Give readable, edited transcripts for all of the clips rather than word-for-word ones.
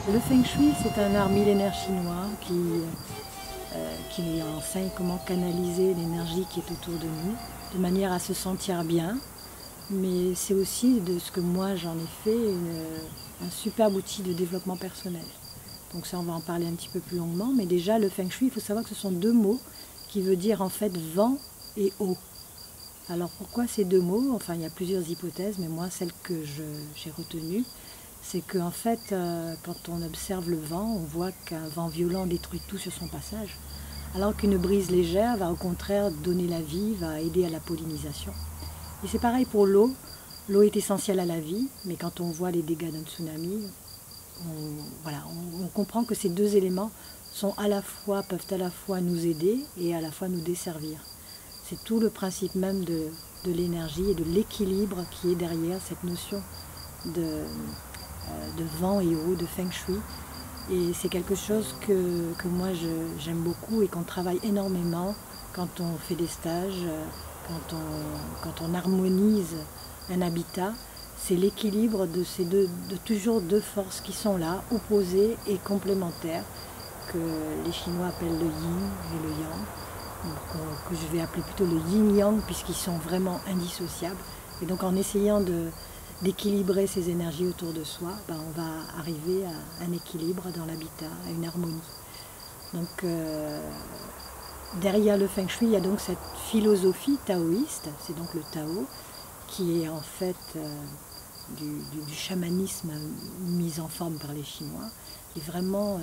Le Feng Shui, c'est un art millénaire chinois qui enseigne comment canaliser l'énergie qui est autour de nous, de manière à se sentir bien. Mais c'est aussi, de ce que moi j'en ai fait, un superbe outil de développement personnel. Donc ça, on va en parler un petit peu plus longuement. Mais déjà, le Feng Shui, il faut savoir que ce sont deux mots qui veulent dire en fait vent et eau. Alors pourquoi ces deux mots? Enfin, il y a plusieurs hypothèses, mais moi, celle que j'ai retenue, c'est qu'en fait, quand on observe le vent, on voit qu'un vent violent détruit tout sur son passage, alors qu'une brise légère va au contraire donner la vie, va aider à la pollinisation. Et c'est pareil pour l'eau. L'eau est essentielle à la vie, mais quand on voit les dégâts d'un tsunami, on comprend que ces deux éléments peuvent à la fois nous aider et à la fois nous desservir. C'est tout le principe même de l'énergie et de l'équilibre qui est derrière cette notion de vent et eau, de Feng Shui. Et c'est quelque chose que moi j'aime beaucoup et qu'on travaille énormément quand on fait des stages, quand on harmonise un habitat. C'est l'équilibre de toujours deux forces qui sont là, opposées et complémentaires, que les Chinois appellent le yin et le yang, que je vais appeler plutôt le yin-yang, puisqu'ils sont vraiment indissociables. Et donc en essayant d'équilibrer ces énergies autour de soi, on va arriver à un équilibre dans l'habitat, à une harmonie. Donc derrière le Feng Shui, il y a donc cette philosophie taoïste, c'est donc le Tao, qui est en fait du chamanisme mis en forme par les Chinois, qui vraiment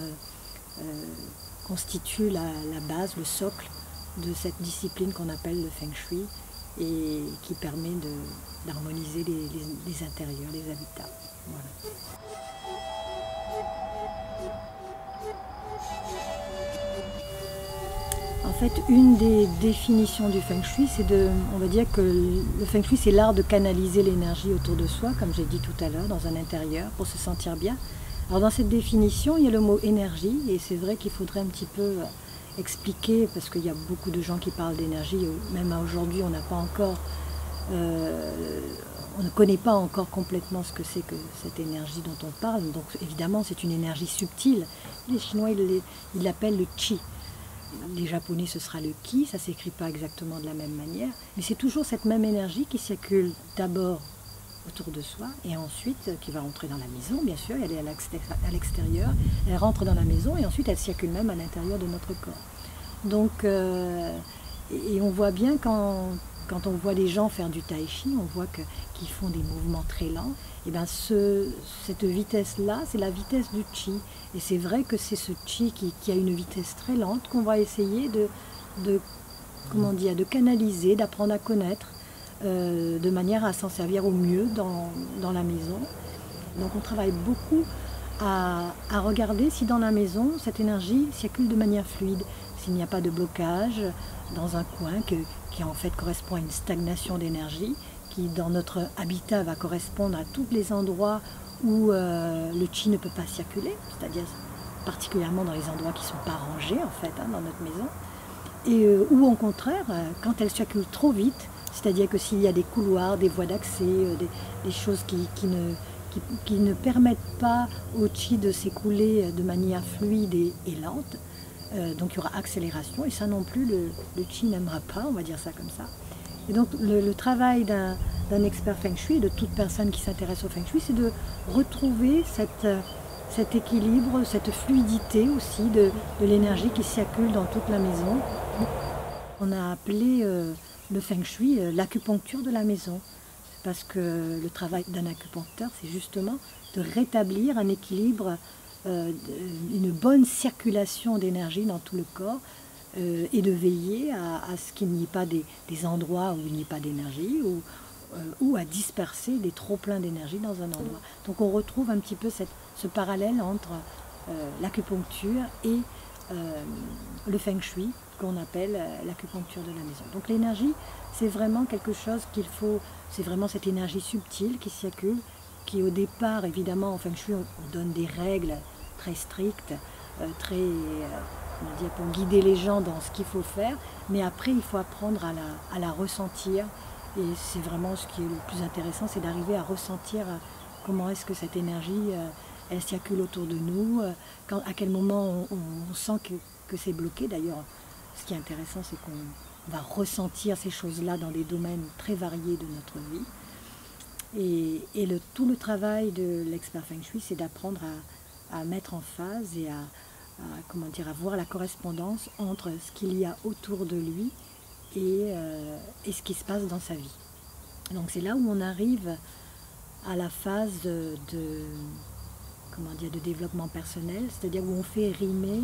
constitue la base, le socle de cette discipline qu'on appelle le Feng Shui et qui permet d'harmoniser les intérieurs, les habitats. Voilà. En fait, une des définitions du Feng Shui, on va dire que le Feng Shui, c'est l'art de canaliser l'énergie autour de soi, comme j'ai dit tout à l'heure, dans un intérieur, pour se sentir bien. Alors dans cette définition, il y a le mot énergie, et c'est vrai qu'il faudrait un petit peu expliquer, parce qu'il y a beaucoup de gens qui parlent d'énergie, même aujourd'hui, on ne connaît pas encore complètement ce que c'est que cette énergie dont on parle. Donc évidemment, c'est une énergie subtile. Les Chinois, ils l'appellent le Qi. Les Japonais, ce sera le Ki, ça ne s'écrit pas exactement de la même manière, mais c'est toujours cette même énergie qui circule d'abord autour de soi et ensuite qui va rentrer dans la maison, bien sûr, elle est à l'extérieur, elle rentre dans la maison et ensuite elle circule même à l'intérieur de notre corps. Donc, et on voit bien quand on voit les gens faire du tai chi, on voit qu'ils font des mouvements très lents, et bien cette vitesse-là, c'est la vitesse du chi. Et c'est vrai que c'est ce chi qui a une vitesse très lente qu'on va essayer de canaliser, d'apprendre à connaître, de manière à s'en servir au mieux dans la maison. Donc on travaille beaucoup à regarder si dans la maison, cette énergie circule de manière fluide, s'il n'y a pas de blocage dans un coin qui en fait correspond à une stagnation d'énergie, qui dans notre habitat va correspondre à tous les endroits où le chi ne peut pas circuler, c'est-à-dire particulièrement dans les endroits qui ne sont pas rangés en fait dans notre maison, et ou au contraire, quand elle circule trop vite, c'est-à-dire que s'il y a des couloirs, des voies d'accès, des choses qui ne permettent pas au chi de s'écouler de manière fluide et lente, donc il y aura accélération, et ça non plus le chi n'aimera pas, on va dire ça comme ça. Et donc le travail d'un expert Feng Shui, de toute personne qui s'intéresse au Feng Shui, c'est de retrouver cet équilibre, cette fluidité aussi de l'énergie qui circule dans toute la maison. On a appelé le Feng Shui l'acupuncture de la maison, parce que le travail d'un acupuncteur, c'est justement de rétablir un équilibre, une bonne circulation d'énergie dans tout le corps, et de veiller à ce qu'il n'y ait pas des endroits où il n'y ait pas d'énergie ou à disperser des trop-pleins d'énergie dans un endroit. Donc on retrouve un petit peu ce parallèle entre l'acupuncture et le Feng Shui, qu'on appelle l'acupuncture de la maison. Donc l'énergie, c'est vraiment quelque chose c'est vraiment cette énergie subtile qui circule, qui au départ, évidemment, en Feng Shui, on donne des règles très strictes, pour guider les gens dans ce qu'il faut faire, mais après il faut apprendre à la ressentir, et c'est vraiment ce qui est le plus intéressant, c'est d'arriver à ressentir comment est-ce que cette énergie elle circule autour de nous, à quel moment on sent que c'est bloqué. D'ailleurs, ce qui est intéressant, c'est qu'on va ressentir ces choses-là dans des domaines très variés de notre vie. Et tout le travail de l'expert Feng Shui, c'est d'apprendre à mettre en phase et à voir la correspondance entre ce qu'il y a autour de lui et ce qui se passe dans sa vie. Donc c'est là où on arrive à la phase de développement personnel, c'est-à-dire où on fait rimer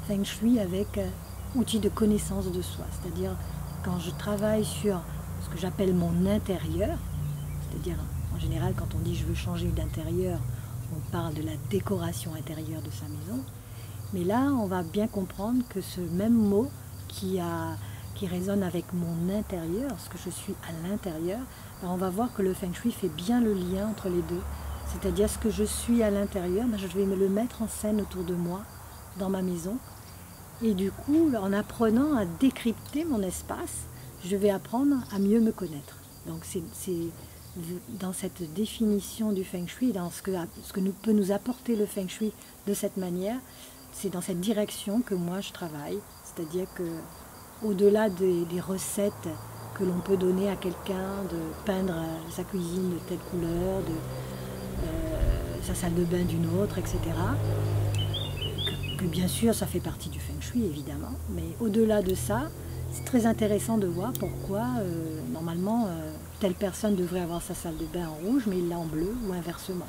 Feng Shui avec outil de connaissance de soi. C'est-à-dire quand je travaille sur ce que j'appelle mon intérieur, c'est-à-dire en général quand on dit je veux changer d'intérieur, on parle de la décoration intérieure de sa maison. Mais là, on va bien comprendre que ce même mot qui résonne avec mon intérieur, ce que je suis à l'intérieur, on va voir que le Feng Shui fait bien le lien entre les deux. C'est-à-dire ce que je suis à l'intérieur, je vais me le mettre en scène autour de moi, dans ma maison. Et du coup, en apprenant à décrypter mon espace, je vais apprendre à mieux me connaître. Donc c'est dans cette définition du Feng Shui, dans ce que peut nous apporter le Feng Shui de cette manière, c'est dans cette direction que moi je travaille. C'est-à-dire que au-delà des recettes que l'on peut donner à quelqu'un de peindre sa cuisine de telle couleur, sa salle de bain d'une autre, etc., que bien sûr ça fait partie du Feng Shui évidemment, mais au-delà de ça, c'est très intéressant de voir pourquoi normalement telle personne devrait avoir sa salle de bain en rouge mais il l'a en bleu ou inversement.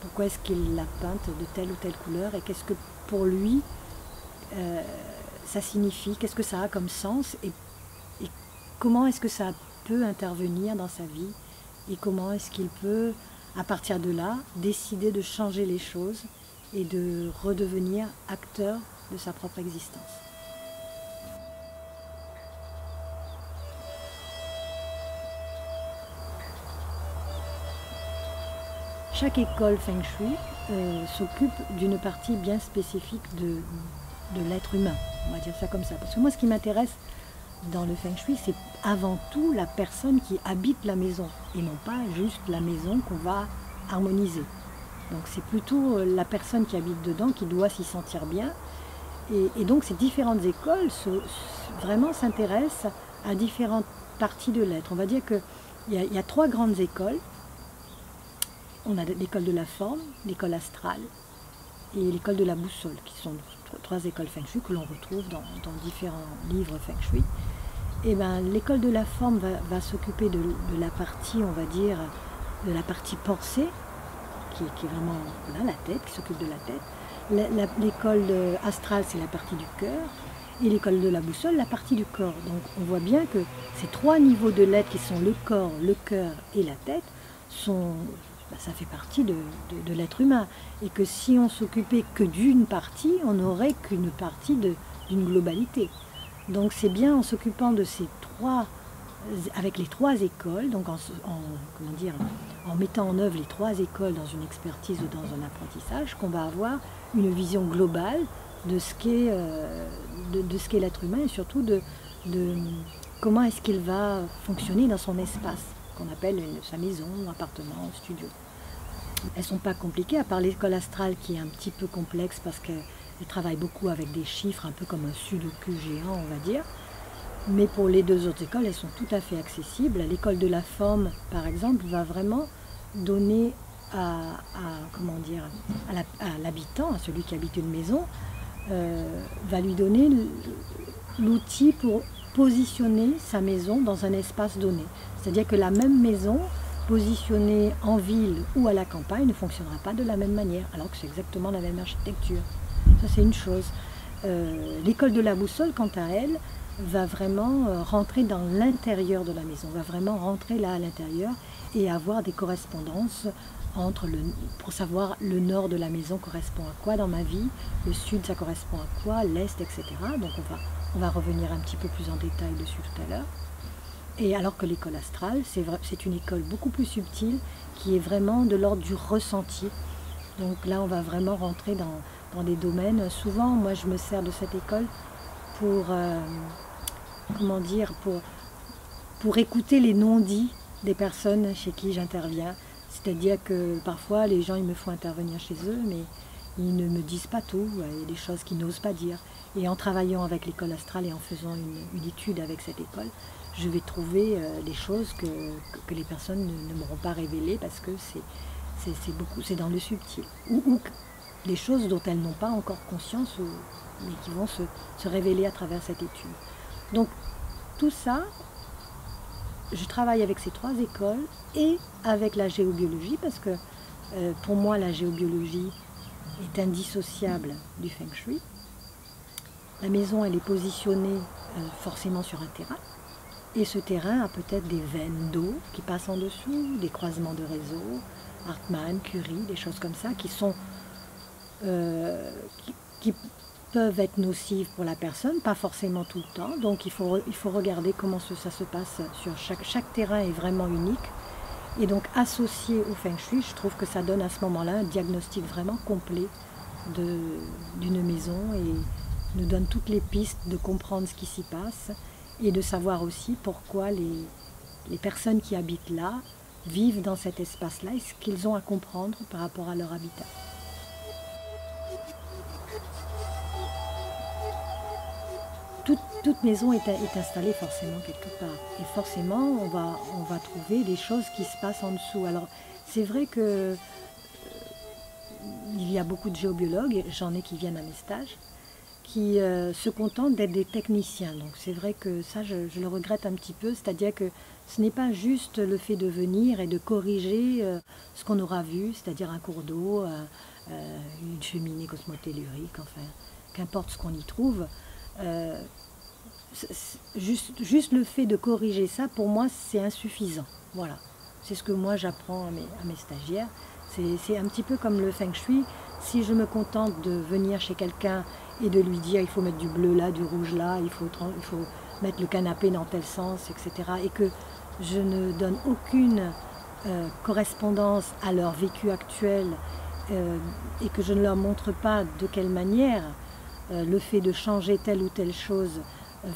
Pourquoi est-ce qu'il l'a peinte de telle ou telle couleur et qu'est-ce que pour lui ça signifie, qu'est-ce que ça a comme sens et comment est-ce que ça peut intervenir dans sa vie et comment est-ce qu'il peut à partir de là décider de changer les choses et de redevenir acteur de sa propre existence. Chaque école Feng Shui s'occupe d'une partie bien spécifique de l'être humain, on va dire ça comme ça. Parce que moi, ce qui m'intéresse dans le Feng Shui, c'est avant tout la personne qui habite la maison, et non pas juste la maison qu'on va harmoniser. Donc c'est plutôt la personne qui habite dedans qui doit s'y sentir bien. Et donc ces différentes écoles vraiment s'intéressent à différentes parties de l'être. On va dire qu'il y a 3 grandes écoles. On a l'école de la forme, l'école astrale et l'école de la boussole, qui sont 3 écoles Feng Shui que l'on retrouve dans différents livres Feng Shui. Et ben, l'école de la forme va s'occuper de la partie, on va dire, de la partie pensée, qui est vraiment là, la tête, qui s'occupe de la tête. L'école astrale, c'est la partie du cœur. Et l'école de la boussole, la partie du corps. Donc on voit bien que ces 3 niveaux de l'être qui sont le corps, le cœur et la tête, ça fait partie de l'être humain. Et que si on s'occupait que d'une partie, on n'aurait qu'une partie d'une globalité. Donc c'est bien en s'occupant de ces 3, avec les 3 écoles, donc en mettant en œuvre les 3 écoles dans une expertise ou dans un apprentissage, qu'on va avoir une vision globale de ce qu'est l'être humain et surtout de comment est-ce qu'il va fonctionner dans son espace, qu'on appelle sa maison, appartement, studio. Elles ne sont pas compliquées, à part l'école astrale qui est un petit peu complexe parce qu'elle travaille beaucoup avec des chiffres, un peu comme un sudoku géant, on va dire. Mais pour les 2 autres écoles, elles sont tout à fait accessibles. L'école de la forme, par exemple, va vraiment donner à l'habitant, à celui qui habite une maison, va lui donner l'outil pour positionner sa maison dans un espace donné. C'est-à-dire que la même maison, positionnée en ville ou à la campagne, ne fonctionnera pas de la même manière, alors que c'est exactement la même architecture. Ça, c'est une chose. L'école de la boussole, quant à elle, va vraiment rentrer dans l'intérieur de la maison, va vraiment rentrer là à l'intérieur et avoir des correspondances pour savoir le nord de la maison correspond à quoi dans ma vie, le sud ça correspond à quoi, l'est, etc. Donc on va revenir un petit peu plus en détail dessus tout à l'heure. Et alors que l'école astrale, c'est une école beaucoup plus subtile qui est vraiment de l'ordre du ressenti. Donc là on va vraiment rentrer dans des domaines. Souvent moi je me sers de cette école pour écouter les non-dits des personnes chez qui j'interviens. C'est-à-dire que parfois les gens ils me font intervenir chez eux, mais ils ne me disent pas tout, il y a des choses qu'ils n'osent pas dire. Et en travaillant avec l'école astrale et en faisant une étude avec cette école, je vais trouver des choses que les personnes ne m'auront pas révélées parce que c'est dans le subtil. Ou des choses dont elles n'ont pas encore conscience, mais qui vont se révéler à travers cette étude. Donc tout ça, je travaille avec ces 3 écoles et avec la géobiologie parce que pour moi la géobiologie est indissociable du Feng Shui. La maison elle est positionnée forcément sur un terrain et ce terrain a peut-être des veines d'eau qui passent en dessous, des croisements de réseaux, Hartmann, Curie, des choses comme ça qui sont qui peuvent être nocives pour la personne, pas forcément tout le temps. Donc il faut regarder comment ça se passe sur chaque terrain est vraiment unique. Et donc associé au Feng Shui, je trouve que ça donne à ce moment-là un diagnostic vraiment complet d'une maison et nous donne toutes les pistes de comprendre ce qui s'y passe et de savoir aussi pourquoi les personnes qui habitent là vivent dans cet espace-là et ce qu'ils ont à comprendre par rapport à leur habitat. Toute maison est installée forcément quelque part. Et forcément, on va trouver des choses qui se passent en dessous. Alors, c'est vrai que il y a beaucoup de géobiologues, j'en ai qui viennent à mes stages, qui se contentent d'être des techniciens. Donc c'est vrai que ça, je le regrette un petit peu. C'est-à-dire que ce n'est pas juste le fait de venir et de corriger ce qu'on aura vu, c'est-à-dire un cours d'eau, une cheminée cosmotellurique, enfin, qu'importe ce qu'on y trouve. Juste le fait de corriger ça, pour moi, c'est insuffisant. Voilà. C'est ce que moi j'apprends à mes stagiaires. C'est un petit peu comme le Feng Shui. Si je me contente de venir chez quelqu'un et de lui dire il faut mettre du bleu là, du rouge là, il faut mettre le canapé dans tel sens, etc. et que je ne donne aucune correspondance à leur vécu actuel et que je ne leur montre pas de quelle manière le fait de changer telle ou telle chose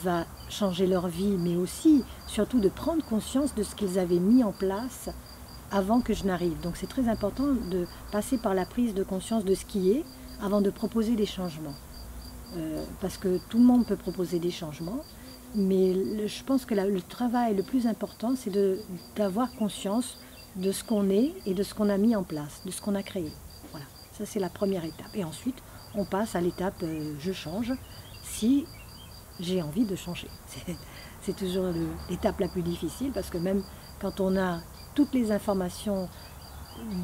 va changer leur vie, mais aussi, surtout, de prendre conscience de ce qu'ils avaient mis en place avant que je n'arrive. Donc c'est très important de passer par la prise de conscience de ce qui est avant de proposer des changements. Parce que tout le monde peut proposer des changements, mais je pense que le travail le plus important, c'est d'avoir conscience de ce qu'on est et de ce qu'on a mis en place, de ce qu'on a créé. Voilà, ça c'est la première étape. Et ensuite, on passe à l'étape je change si j'ai envie de changer. C'est toujours l'étape la plus difficile parce que même quand on a toutes les informations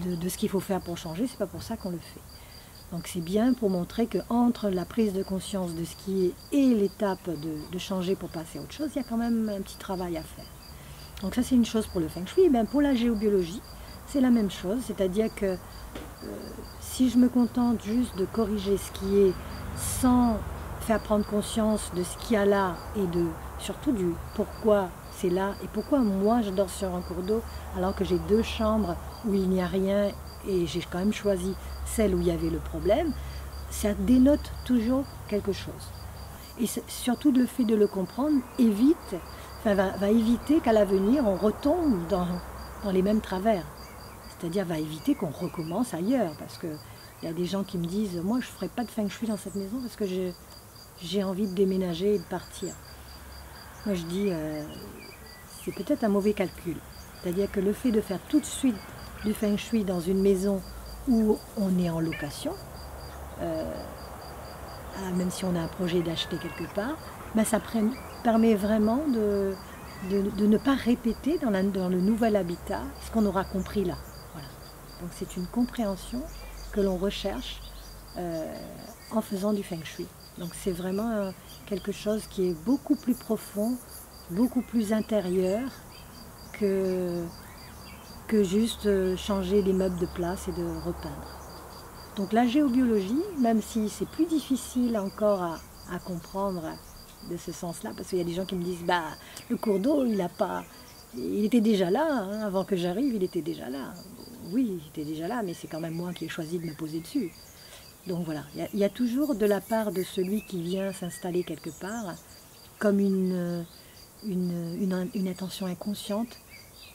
de ce qu'il faut faire pour changer, c'est pas pour ça qu'on le fait. Donc c'est bien pour montrer qu'entre la prise de conscience de ce qui est et l'étape de changer pour passer à autre chose, il y a quand même un petit travail à faire. Donc ça c'est une chose pour le Feng Shui. Ben, pour la géobiologie, c'est la même chose, c'est-à-dire que si je me contente juste de corriger ce qui est sans faire prendre conscience de ce qu'il y a là et surtout du pourquoi c'est là et pourquoi moi je dors sur un cours d'eau alors que j'ai 2 chambres où il n'y a rien et j'ai quand même choisi celle où il y avait le problème, ça dénote toujours quelque chose. Et surtout le fait de le comprendre va éviter qu'à l'avenir on retombe dans les mêmes travers. C'est-à-dire va éviter qu'on recommence ailleurs parce qu'il y a des gens qui me disent moi je ne ferai pas de Feng Shui dans cette maison parce que j'ai envie de déménager et de partir. Moi je dis c'est peut-être un mauvais calcul. C'est-à-dire que le fait de faire tout de suite du Feng Shui dans une maison où on est en location, même si on a un projet d'acheter quelque part, ben ça permet vraiment de ne pas répéter dans le nouvel habitat ce qu'on aura compris là. Voilà. Donc c'est une compréhension que l'on recherche en faisant du Feng Shui. Donc c'est vraiment quelque chose qui est beaucoup plus profond, beaucoup plus intérieur que juste changer les meubles de place et de repeindre. Donc la géobiologie, même si c'est plus difficile encore à comprendre de ce sens-là, parce qu'il y a des gens qui me disent bah le cours d'eau il était déjà là, hein, avant que j'arrive il était déjà là. Oui, il était déjà là, mais c'est quand même moi qui ai choisi de me poser dessus. Donc voilà, il y a toujours de la part de celui qui vient s'installer quelque part, comme une intention inconsciente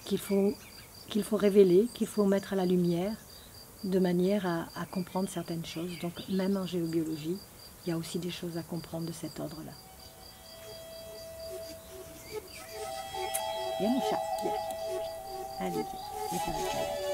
qu'il faut qu'il faut révéler, qu'il faut mettre à la lumière, de manière à comprendre certaines choses. Donc même en géobiologie, il y a aussi des choses à comprendre de cet ordre-là. Viens mon chat, viens. Allez, viens, viens faire un câlin.